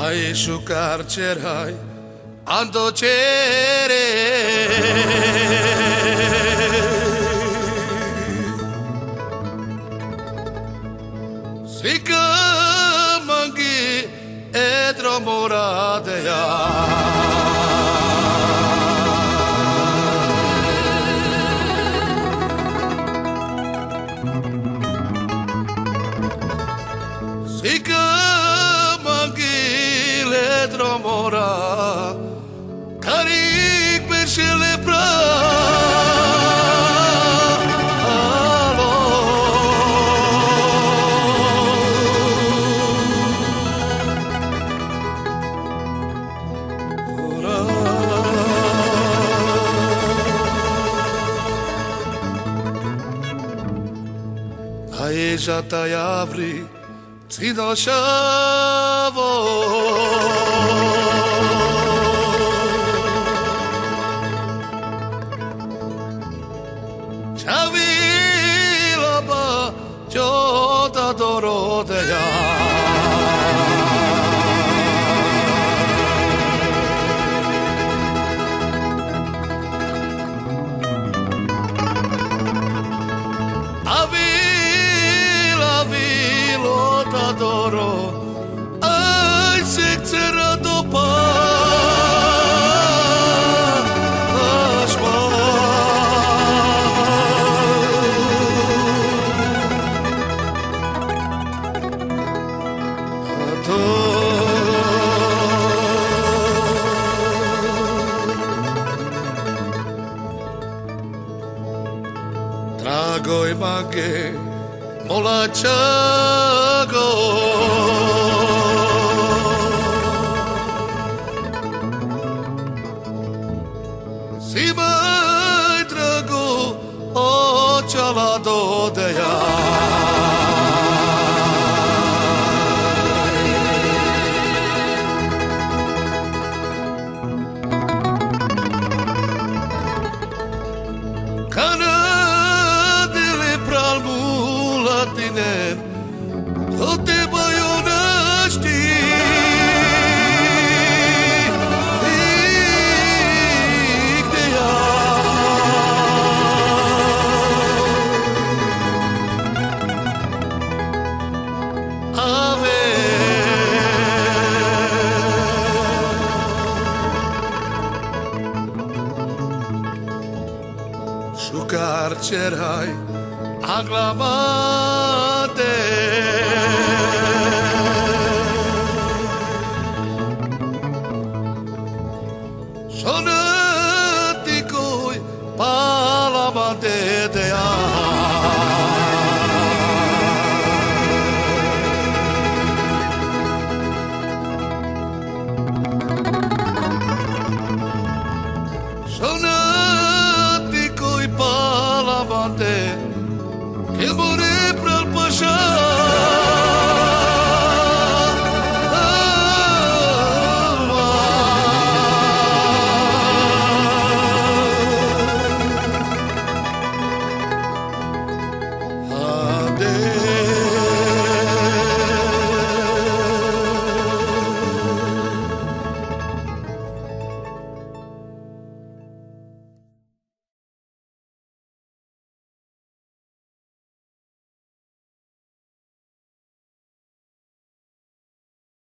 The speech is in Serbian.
Hai su carcerai ando cere si che mangi e tromorate si che mangi le tromora carig per Hai già t'avri si lasciavo Chavi la ba yo t'adoro de ya T'adoro ai secera dopo asma trago e maghe Molachago Si mai trago o chalado de ya Kana dile pral mulatine Tote bayonaști Su carcerai acclamate Sonati coi palamante de Sonati coi palamante che morì per il pascià